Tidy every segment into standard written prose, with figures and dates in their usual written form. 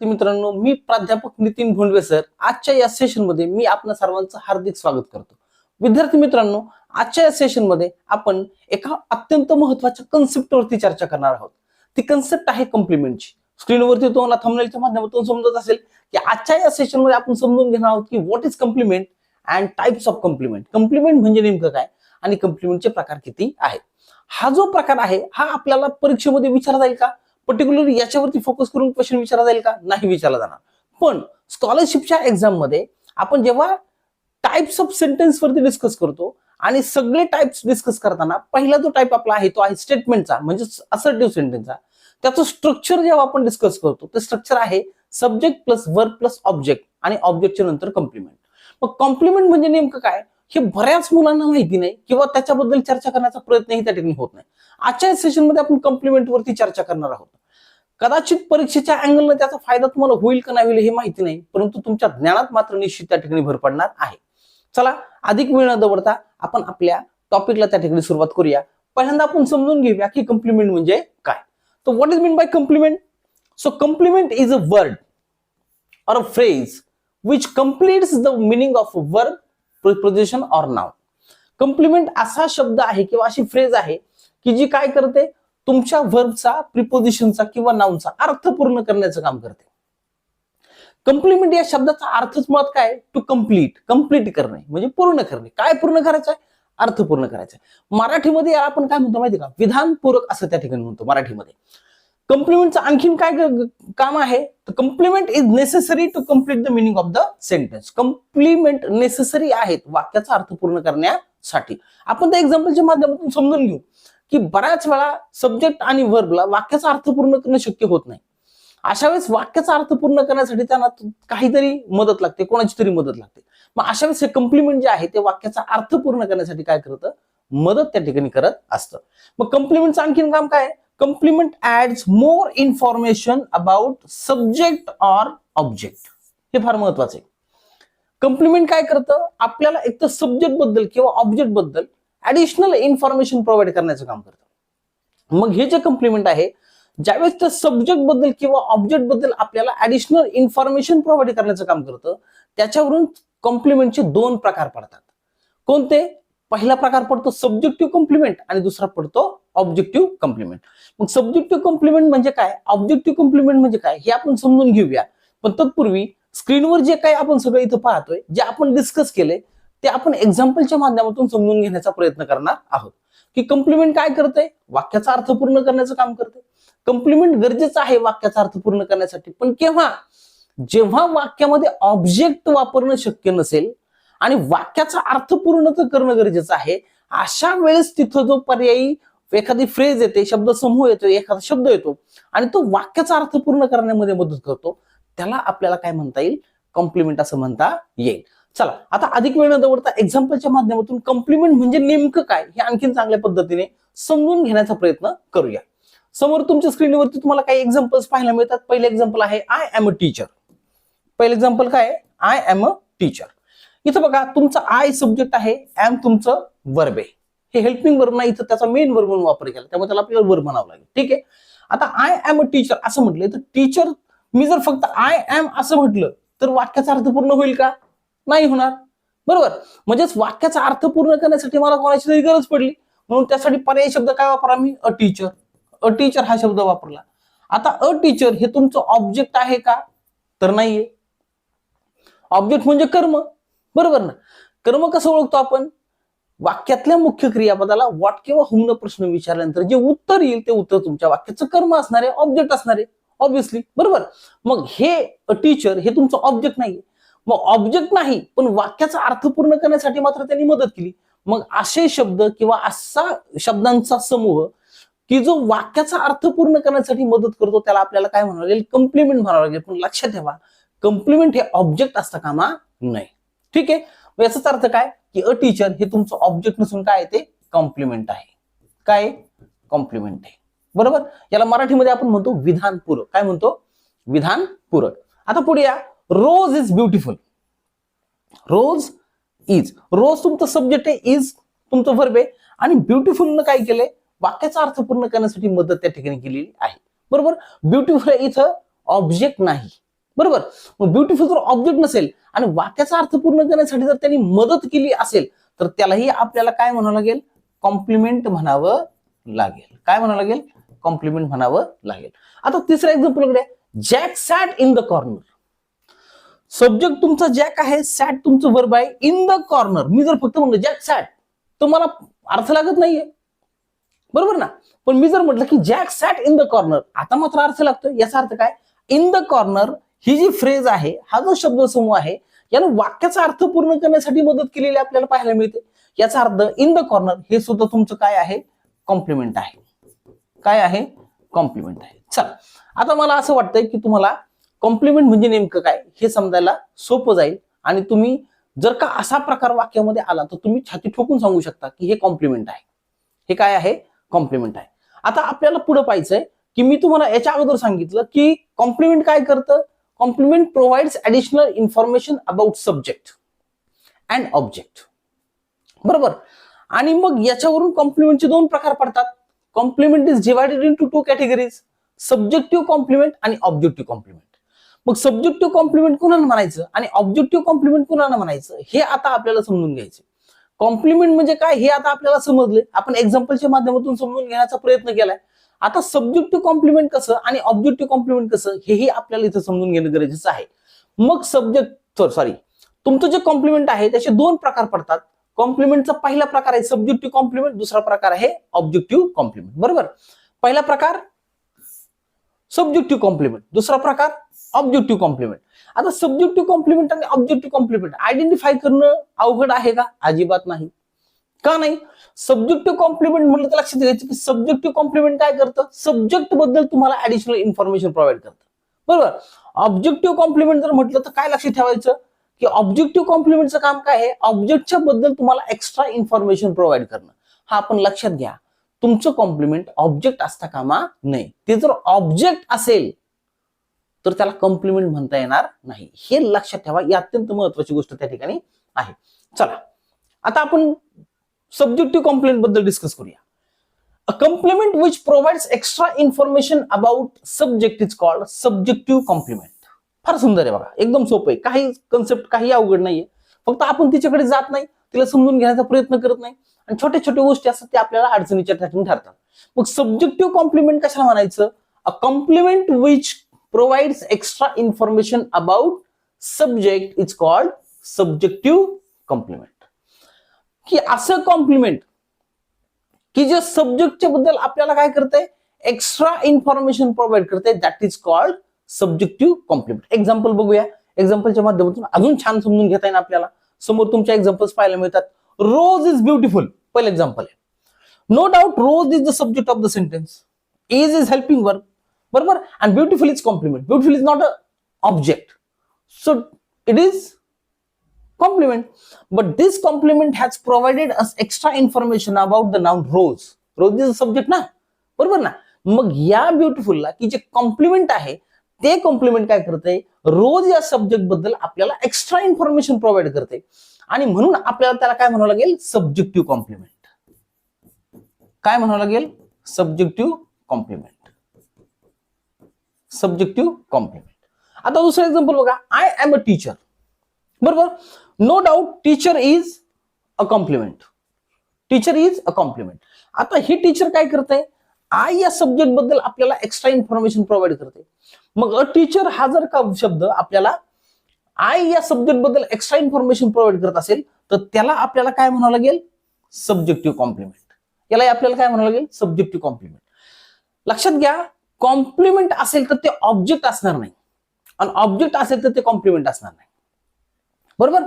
मित्रांनो, मी प्राध्यापक नितीन भोंडवे सर. आजच्या या सेशन मध्ये मी आपल्या सर्वांचं हार्दिक स्वागत करतो. विद्यार्थी मित्रांनो, आजच्या या सेशन मध्ये आपण एका अत्यंत महत्त्वाच्या कन्सेप्टवरती चर्चा करणार आहोत. ती कन्सेप्ट आहे कॉम्प्लिमेंटची. स्क्रीनवरती तुम्हाला थंबनेलच्या माध्यमातून समजत असेल की आजच्या या सेशन मध्ये आपण समजून घेणार आहोत की what is complement and types of complement. Complement म्हणजे नेमकं काय आणि कॉम्प्लिमेंटचे प्रकार किती आहेत. हा जो प्रकार आहे हा आपल्याला परीक्षेमध्ये विचारला जाईल का? पर्टिक्युलरली याच्यावरती फोकस करून क्वेश्चन विचारला जाईल का? नाही विचारला जाणार. पण स्कॉलरशिपच्या एक्झाम मध्ये आपण जेव्हा टाइप्स ऑफ सेंटेन्स वरती डिस्कस करतो आणि सगळे टाइप्स डिस्कस करताना पहिला जो टाइप आपला आहे तो आहे स्टेटमेंटचा, म्हणजे असर्टिव्ह सेंटेन्सचा. त्याचं स्ट्रक्चर जेव्हा आपण डिस्कस करतो ते स्ट्रक्चर आहे subject plus verb plus object आणि ऑब्जेक्टच्या नंतर कॉम्प्लिमेंट. मग कॉम्प्लिमेंट म्हणजे नेमकं काय हे बऱ्याच मुलांना माहिती नाही किंवा त्याच्याबद्दल चर्चा करण्याचा प्रयत्नही त्या ठिकाणी होत नाही. आजच्या सेशन मध्ये आपण कॉम्प्लिमेंट वरती चर्चा करणार आहोत. कदाचित परीक्षेच्या अँगलने त्याचा फायदा तुम्हाला होईल का नाही होईल हे माहिती नाही, परंतु तुमच्या ज्ञानात मात्र निश्चित त्या ठिकाणी भर पडणार आहे. चला अधिक वेळ न दवडता आपण आपल्या टॉपिकला त्या ठिकाणी सुरुवात करूया. पहिल्यांदा आपण समजून घेऊया की कॉम्प्लिमेंट म्हणजे काय. तर what is mean by complement? So complement is a word or a phrase which completes the meaning of a verb, preposition or noun. Complement असा शब्द आहे किंवा अशी फ्रेज आहे की जी काय करते, तुमच्या वर्बचा, प्रिपोजिशनचा किंवा नाउनचा अर्थ पूर्ण करण्याचं काम करते. कॉम्प्लिमेंट या शब्दाचा अर्थच मुळात काय? टू कंप्लीट करणे म्हणजे पूर्ण करणे. काय पूर्ण करायचं आहे? अर्थ पूर्ण करायचा आहे. मराठीमध्ये आपण काय म्हणतो माहिती का? विधानपूरक असं त्या ठिकाणी म्हणतो मराठीमध्ये. कॉम्प्लिमेंटचं आणखीन काय काम आहे? Complement is necessary to complete the meaning of the sentence. Complement necessary आहेत वाक्याचा अर्थ पूर्ण करण्यासाठी. आपण त्या एक्झाम्पलच्या माध्यमातून समजून घेऊ की बऱ्याच वेळा सब्जेक्ट आणि वर्बला वाक्याचा अर्थ पूर्ण करणं शक्य होत नाही. अशा वेळेस वाक्याचा अर्थ पूर्ण करण्यासाठी त्यांना काहीतरी मदत लागते, कोणाची तरी मदत लागते. मग अशा वेळेस हे कॉम्प्लिमेंट जे आहे ते वाक्याचा अर्थ पूर्ण करण्यासाठी काय करतं? मदत त्या ठिकाणी करत असतं. मग कॉम्प्लिमेंटचं आणखीन काम काय? Complement adds more information about subject or object. हे फार महत्वाचं आहे. कॉम्प्लिमेंट काय करतं? आपल्याला एक तर सब्जेक्ट बद्दल किंवा ऑब्जेक्ट बद्दल ऍडिशनल इन्फॉर्मेशन प्रोव्हाइड करण्याचं काम करतं. मग हे जे कॉम्प्लिमेंट आहे, ज्यावेळेस त्या सब्जेक्ट बद्दल किंवा ऑब्जेक्ट बद्दल आपल्याला ऍडिशनल इन्फॉर्मेशन प्रोव्हाइड करण्याचं काम करतं, त्याच्यावरून कॉम्प्लिमेंटचे दोन प्रकार पडतात. कोणते? पहिला प्रकार पडतो सब्जेक्टिव्ह कॉम्प्लिमेंट आणि दुसरा पडतो ऑब्जेक्टिव्ह कॉम्प्लिमेंट. मग सब्जेक्टिव्ह कॉम्प्लिमेंट म्हणजे काय, ऑब्जेक्टिव्ह कॉम्प्लिमेंट म्हणजे काय हे आपण समजून घेऊया. पण तत्पूर्वी स्क्रीनवर जे काही आपण सगळं इथं पाहतोय, जे आपण डिस्कस केले ते आपण एक्झाम्पलच्या माध्यमातून समजून घेण्याचा प्रयत्न करणार आहोत. की कॉम्प्लिमेंट काय करते? वाक्याचा अर्थ पूर्ण करण्याचं काम करते. कॉम्प्लिमेंट गरजेचं आहे वाक्याचा अर्थ पूर्ण करण्यासाठी, पण केव्हा? जेव्हा वाक्यामध्ये ऑब्जेक्ट वापरणं शक्य नसेल आणि वाक्याचा अर्थ पूर्ण करणं गरजेचं आहे, अशा वेळेस तिथं जो पर्यायी एखादी फ्रेज येते, शब्द समूह येतो, एखादा शब्द येतो आणि तो वाक्याचा अर्थ पूर्ण करण्यामध्ये मदत करतो, त्याला आपल्याला काय म्हणता येईल? कॉम्प्लिमेंट असं म्हणता येईल. चला आता अधिक वेळ न दवडता एक्झाम्पलच्या माध्यमातून कॉम्प्लिमेंट म्हणजे नेमकं काय हे आणखीन चांगल्या पद्धतीने समजून घेण्याचा प्रयत्न करूया. समोर तुमच्या स्क्रीनवरती तुम्हाला काही एक्झाम्पल्स पाहायला मिळतात. पहिलं एक्झाम्पल आहे आय एम अ टीचर. पहिलं एक्झाम्पल काय? I am a teacher. इथं बघा तुमचा आय सब्जेक्ट आहे, एम तुमचं वर्ब आहे. हे हेल्पिंग वर्ब नाही, इथं त्याचा मेन वर्ब म्हणून वापर केला, त्यामुळे त्याला आपल्याला वर्ब म्हणावं लागेल. ठीक आहे. आता आय एम अ टीचर असं म्हटलं तर टीचर, मी जर फक्त आय एम असं म्हटलं तर वाक्याचा अर्थ पूर्ण होईल का? नाही होणार. बरोबर. म्हणजेच वाक्याचा अर्थ पूर्ण करण्यासाठी मला कोणाची तरी गरज पडली, म्हणून त्यासाठी पर्यायी शब्द काय वापरा? मी अ टीचर. अ टीचर हा शब्द वापरला. आता अ टीचर हे तुमचं ऑब्जेक्ट आहे का? तर नाहीये. ऑब्जेक्ट म्हणजे कर्म, बरोबर ना. कर्म कसं ओळखतो आपण? वाक्यातल्या मुख्य क्रियापदाला व्हॉट किंवा हुमनं प्रश्न विचारल्यानंतर जे उत्तर येईल ते उत्तर तुमच्या वाक्याचं कर्म असणार आहे, ऑब्जेक्ट असणार आहे, ऑब्विसली. बरोबर. मग हे टीचर हे तुमचं ऑब्जेक्ट नाहीये. मग ऑब्जेक्ट नाही पण वाक्याचा अर्थ पूर्ण करण्यासाठी मात्र त्यांनी मदत केली. मग असे शब्द किंवा असा शब्दांचा समूह की जो वाक्याचा अर्थ पूर्ण करण्यासाठी मदत करतो त्याला आपल्याला काय म्हणावं लागेल? कॉम्प्लिमेंट म्हणावं लागेल. पण लक्षात ठेवा, कॉम्प्लिमेंट हे ऑब्जेक्ट असता कामा नाही. ठीक आहे. याचाच अर्थ काय की अ टीचर हे तुमचं ऑब्जेक्ट नसून काय ते कॉम्प्लिमेंट आहे. काय? कॉम्प्लिमेंट आहे. बरोबर. याला मराठीमध्ये आपण म्हणतो विधानपूरक. काय म्हणतो? विधानपूरक. आता पुढे या. रोज इज ब्युटिफुल. रोज इज, रोज तुमचं सब्जेक्ट आहे, इज तुमचं वर्ब आहे आणि ब्युटिफुल न काय केलंय? वाक्याचा अर्थ पूर्ण करण्यासाठी मदत त्या ठिकाणी केलेली आहे. बरोबर. ब्युटिफुल इथं ऑब्जेक्ट नाही, बरोबर. मग ब्युटिफुल जर ऑब्जेक्ट नसेल आणि वाक्याचा अर्थ पूर्ण करण्यासाठी जर त्यांनी मदत केली असेल तर त्यालाही आपल्याला काय म्हणावं लागेल, कॉम्प्लिमेंट म्हणावं लागेल. काय म्हणावं लागेल, कॉम्प्लिमेंट म्हणावं लागेल. आता तिसरा एक्झाम्पल कडे, Jack sat in the corner. Subject तुमचा जॅक आहे, सॅट तुमचं वर्ब आहे, इन द कॉर्नर. मी जर फक्त म्हणलं जॅक सॅट तर मला अर्थ लागत नाहीये, बरोबर ना. पण मी जर म्हटलं की Jack sat in the corner, आता मात्र अर्थ लागतोय. याचा अर्थ काय, इन द कॉर्नर ही जी फ्रेज आहे, हा जो शब्दसमूह आहे, यानं वाक्याचा अर्थ पूर्ण करण्यासाठी मदत केलेली आपल्याला पाहायला मिळते. याचा अर्थ इन द कॉर्नर हे सुद्धा तुमचं काय आहे, कॉम्प्लिमेंट आहे. काय आहे, कॉम्प्लिमेंट आहे. चला, आता मला असं वाटतंय की तुम्हाला कॉम्प्लिमेंट म्हणजे नेमकं काय हे समजायला सोपं जाईल आणि तुम्ही जर का असा प्रकार वाक्यामध्ये आला तर तुम्ही छाती ठोकून सांगू शकता की हे कॉम्प्लिमेंट आहे. हे काय आहे, कॉम्प्लिमेंट आहे. आता आपल्याला पुढे पाहायचंय की मी तुम्हाला याच्या अगोदर सांगितलं की कॉम्प्लिमेंट काय करतं, complement provides additional information about subject and object, बरोबर. आणि मग याच्यावरून कॉम्प्लिमेंटचे दोन प्रकार पडतात. Complement is divided into two categories, subjective complement आणि ऑब्जेक्टिव्ह कॉम्प्लिमेंट. मग सब्जेक्टिव्ह कॉम्प्लिमेंट कुणाला म्हणायचं आणि ऑब्जेक्टिव्ह कॉम्प्लिमेंट कुणाला म्हणायचं हे आता आपल्याला समजून घ्यायचं. कॉम्प्लिमेंट म्हणजे काय हे आता आपल्याला समजले, आपण एक्झाम्पलच्या माध्यमातून समजून घेण्याचा प्रयत्न केलाय. आता सब्जेक्टिव्ह कॉम्प्लिमेंट कसं आणि ऑब्जेक्टिव्ह कॉम्प्लिमेंट कसं हेही आपल्याला इथं समजून घेणं गरजेचं आहे. मग तुमचं जे कॉम्प्लिमेंट आहे त्याचे दोन प्रकार पडतात. कॉम्प्लिमेंटचा पहिला प्रकार आहे सब्जेक्टिव्ह कॉम्प्लिमेंट, दुसरा प्रकार आहे ऑब्जेक्टिव्ह कॉम्प्लिमेंट, बरोबर. पहिला प्रकार सब्जेक्टिव्ह कॉम्प्लिमेंट, दुसरा प्रकार ऑब्जेक्टिव्ह कॉम्प्लिमेंट. आता सब्जेक्टिव्ह कॉम्प्लिमेंट आणि ऑब्जेक्टिव्ह कॉम्प्लिमेंट आयडेंटिफाय करणं अवघड आहे का, अजिबात नाही. का नाही, सब्जेक्टिव्ह कॉम्प्लिमेंट म्हटलं तर लक्षात घ्यायचं की सब्जेक्टिव्ह कॉम्प्लिमेंट काय करतं, सब्जेक्ट बद्दल तुम्हाला ऍडिशनल इन्फॉर्मेशन प्रोव्हाइड करतं, बरोबर. ऑब्जेक्टिव्ह कॉम्प्लिमेंट जर म्हटलं तर काय लक्षात ठेवायचं की ऑब्जेक्टिव्ह कॉम्प्लिमेंटचं काम काय आहे, ऑब्जेक्टच्या बद्दल तुम्हाला एक्स्ट्रा इन्फॉर्मेशन प्रोव्हाइड करणं. हा आपण लक्षात घ्या, तुमचं कॉम्प्लिमेंट ऑब्जेक्ट असता कामा नये. ते जर ऑब्जेक्ट असेल तर त्याला कॉम्प्लिमेंट म्हणता येणार नाही. हे लक्षात ठेवा, ही अत्यंत महत्वाची गोष्ट त्या ठिकाणी आहे. चला, आता आपण सब्जेक्टिव्ह कॉम्प्लिमेंट बद्दल डिस्कस करूया. A complement which provides extra information about subject is called subjective complement. फार सुंदर आहे बघा, एकदम सोपं आहे, काही कन्सेप्ट काही अवघड नाहीये. फक्त आपण तिच्याकडे जात नाही, तिला समजून घेण्याचा प्रयत्न करत नाही आणि छोट्या छोट्या गोष्टी असतात त्या आपल्याला अडचणीच्या ठिकाणी ठरतात. मग सब्जेक्टिव्ह कॉम्प्लिमेंट कशाला म्हणायचं, a complement which provides extra information about subject is called subjective complement. की असं कॉम्प्लिमेंट की जे सब्जेक्टच्या बद्दल आपल्याला काय करते, एक्स्ट्रा इन्फॉर्मेशन प्रोव्हाइड करते, that is called subjective complement. Example बघूया, एक्झाम्पलच्या माध्यमातून अजून छान समजून घेता येईल आपल्याला. समोर तुमच्या एक्झाम्पल्स पाहायला मिळतात. रोज इज ब्युटिफुल पहिलं एक्झाम्पल आहे. No doubt rose is the subject of the sentence, is helping verb, बरोबर. And beautiful is complement. Beautiful is not a object, so it is complement. But this complement has provided us extra information about the noun rose. Rose is a subject ना, बरोबर ना. मग या beautiful ला की जे complement आहे ते कॉम्प्लिमेंट काय करते, रोज या सब्जेक्ट बद्दल आपल्याला एक्स्ट्रा इन्फॉर्मेशन प्रोव्हाइड करते आणि म्हणून आपल्याला त्याला काय म्हणावं लागेल, सब्जेक्टिव्ह कॉम्प्लिमेंट. काय म्हणावं लागेल, सब्जेक्टिव्ह कॉम्प्लिमेंट, सब्जेक्टिव्ह कॉम्प्लिमेंट. आता दुसरं एक्झाम्पल बघा, आय एम अ टीचर, बरोबर. No doubt teacher is a complement, teacher is a complement. आता हे टीचर काय करते, आय या सब्जेक्ट बद्दल आपल्याला एक्स्ट्रा इन्फॉर्मेशन प्रोव्हाइड करते. मग अ टीचर हा जर का शब्द आपल्याला आय या सब्जेक्ट बद्दल एक्स्ट्रा इन्फॉर्मेशन प्रोव्हाइड करत असेल तर त्याला आपल्याला काय म्हणावं लागेल, सब्जेक्टिव्ह कॉम्प्लिमेंट. याला आपल्याला काय म्हणावं लागेल, सब्जेक्टिव्ह कॉम्प्लिमेंट. लक्षात घ्या, कॉम्प्लिमेंट असेल तर ते ऑब्जेक्ट असणार नाही आणि ऑब्जेक्ट असेल तर ते कॉम्प्लिमेंट असणार नाही, बरोबर.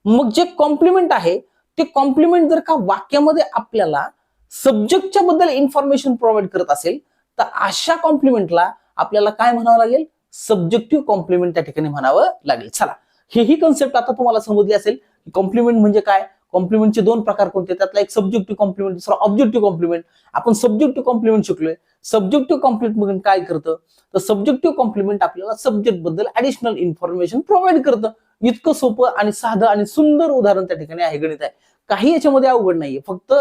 मग जे कॉम्प्लिमेंट आहे ते कॉम्प्लिमेंट जर का वाक्यामध्ये आपल्याला सब्जेक्टच्या बद्दल इन्फॉर्मेशन प्रोव्हाइड करत असेल तर अशा कॉम्प्लिमेंटला आपल्याला काय म्हणावं लागेल, सब्जेक्टिव्ह कॉम्प्लिमेंट त्या ठिकाणी म्हणावं लागेल. चला, ही कन्सेप्ट आता तुम्हाला समजली असेल की कॉम्प्लिमेंट म्हणजे काय, कॉम्प्लिमेंटचे दोन प्रकार कोणते, त्यातला एक सब्जेक्टिव्ह कॉम्प्लिमेंट, दुसरा ऑब्जेक्टिव्ह कॉम्प्लिमेंट. आपण सब्जेक्टिव्ह कॉम्प्लिमेंट शिकलोय. सब्जेक्टिव्ह कॉम्प्लिमेंट काय करतं, तर सब्जेक्टिव्ह कॉम्प्लिमेंट आपल्याला सब्जेक्ट बद्दल ऍडिशनल इन्फॉर्मेशन प्रोव्हाइड करतं. इतकं सोपं आणि साधं आणि सुंदर उदाहरण त्या ठिकाणी आहे, गणित आहे, काही याच्यामध्ये अवघड नाहीये. फक्त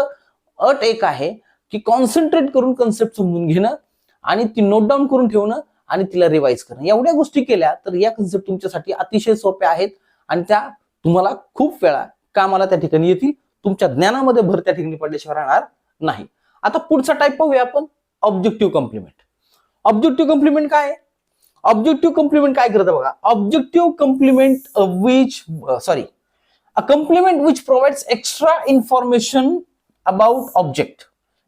अट एक आहे की कॉन्सन्ट्रेट करून कन्सेप्ट समजून घेणं आणि ती नोट डाऊन करून ठेवणं आणि तिला रिवाइज करणं. एवढ्या गोष्टी केल्या तर या कन्सेप्ट तुमच्यासाठी अतिशय सोप्या आहेत आणि त्या तुम्हाला खूप वेळा कामाला त्या ठिकाणी येतील. तुमच्या ज्ञानामध्ये भर त्या ठिकाणी पडल्याशिवाय राहणार नाही. आता पुढचा टाईप पाहूया आपण, ऑब्जेक्टिव्ह कॉम्प्लिमेंट. ऑब्जेक्टिव्ह कॉम्प्लिमेंट काय? ऑब्जेक्टिव्ह कॉम्प्लिमेंट काय करतं बघा. Objective complement a complement which provides extra information about object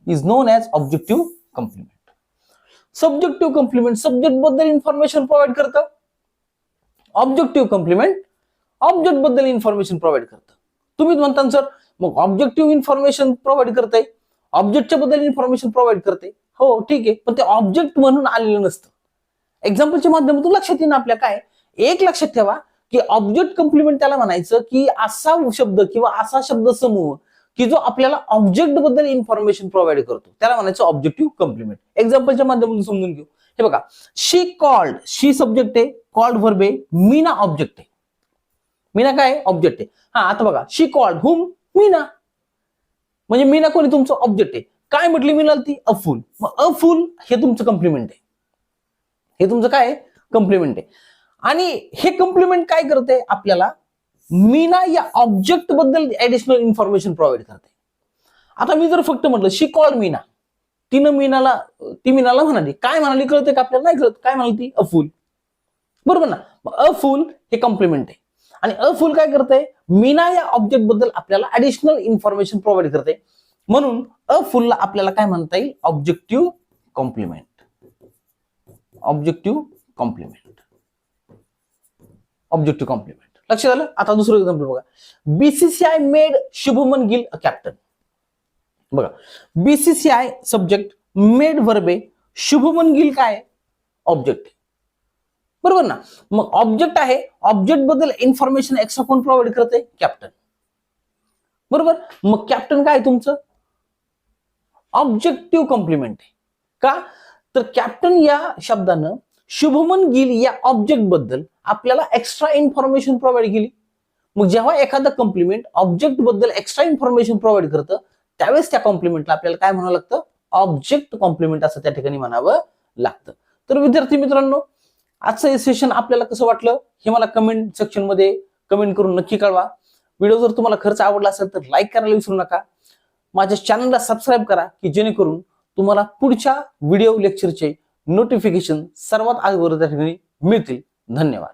is known as objective complement. Subjective complement subject बद्दल इन्फॉर्मेशन प्रोव्हाइड करतं. ऑब्जेक्टिव्ह कॉम्प्लिमेंट ऑब्जेक्ट बद्दल इन्फॉर्मेशन प्रोव्हाइड करतं. तुम्ही म्हणता सर मग ऑब्जेक्टिव्ह इन्फॉर्मेशन प्रोव्हाइड करते, ऑब्जेक्टच्या बद्दल इन्फॉर्मेशन प्रोव्हाइड करते. हो ठीक आहे, पण ते ऑब्जेक्ट म्हणून आलेलं नसतं. एक्झाम्पलच्या माध्यमातून लक्षात येईल आपल्या काय, एक लक्षात ठेवा की ऑब्जेक्ट कॉम्प्लिमेंट त्याला म्हणायचं की असा शब्द किंवा असा शब्द समूह की जो आपल्याला ऑब्जेक्ट बद्दल इन्फॉर्मेशन प्रोव्हाइड करतो त्याला म्हणायचं ऑब्जेक्टिव्ह कॉम्प्लिमेंट. एक्झाम्पलच्या माध्यमातून समजून घेऊ. हे बघा, शी कॉल्ड, शी सब्जेक्ट आहे, कॉल्ड व्हर्ब आहे, मीना ऑब्जेक्ट आहे. मीना काय ऑब्जेक्ट आहे. हा आता बघा, शी कॉल्ड हुम, मीना. म्हणजे मीना कोणी तुमचं ऑब्जेक्ट आहे. काय म्हटली मीना ती, अ फुल. मग अ फुल हे तुमचं कॉम्प्लिमेंट आहे. हे तुमचं काय कॉम्प्लिमेंट आहे. आणि हे कॉम्प्लिमेंट काय करते आपल्याला, मीना या ऑब्जेक्ट बद्दल ऍडिशनल इन्फॉर्मेशन प्रोव्हाइड करते. आता मी जर फक्त म्हटलं शी कॉल्ड मीना, ती मीनाला म्हणाली, काय म्हणाली कळते का आपल्याला, नाही कळत. काय म्हणाली ती, अ फुल. बरोबर ना. अ फुल हे कॉम्प्लिमेंट आहे. आणि अ फुल काय करते, मीना या ऑब्जेक्ट बद्दल आपल्याला ऍडिशनल इन्फॉर्मेशन प्रोव्हाइड करते. म्हणून अ फुलला आपल्याला काय म्हणता येईल, objective complement. Objective complement. Objective complement लक्षात आलं. आता दुसरं एक्झाम्पल बघा, BCCI made Shubman Gill a captain. बघा, बीसीसीआय सब्जेक्ट, मेड वर्ब आहे, शुभमन गिल काय ऑब्जेक्ट आहे. बरोबर ना. मग ऑब्जेक्ट आहे, ऑब्जेक्ट बद्दल इन्फॉर्मेशन एक्स्ट्रा कोण प्रोव्हाइड करते, कॅप्टन. बरोबर. मग कॅप्टन काय तुमचं ऑब्जेक्टिव्ह कॉम्प्लिमेंट आहे. का तर कॅप्टन या शब्दानं शुभमन गिल या ऑब्जेक्ट बद्दल आपल्याला एक्स्ट्रा इन्फॉर्मेशन प्रोव्हाइड केली. मग जेव्हा एखादं कॉम्प्लिमेंट ऑब्जेक्ट बद्दल एक्स्ट्रा इन्फॉर्मेशन प्रोव्हाइड करतं त्यावेळेस त्या कॉम्प्लिमेंटला आपल्याला काय म्हणावं लागतं, ऑब्जेक्ट कॉम्प्लिमेंट असं त्या ठिकाणी म्हणावं लागतं. तर विद्यार्थी मित्रांनो, आजचं हे सेशन आपल्याला कसं वाटलं हे मला कमेंट सेक्शन मध्ये कमेंट करून नक्की कळवा. व्हिडिओ जर तुम्हाला खरंच आवडला असेल तर लाईक करायला विसरू नका. माझ्या चॅनलला सबस्क्राईब करा की जेणेकरून तुम्हाला पुढच्या व्हिडिओ लेक्चरचे नोटिफिकेशन सर्वात अगोदर त्या ठिकाणी मिळतील. धन्यवाद.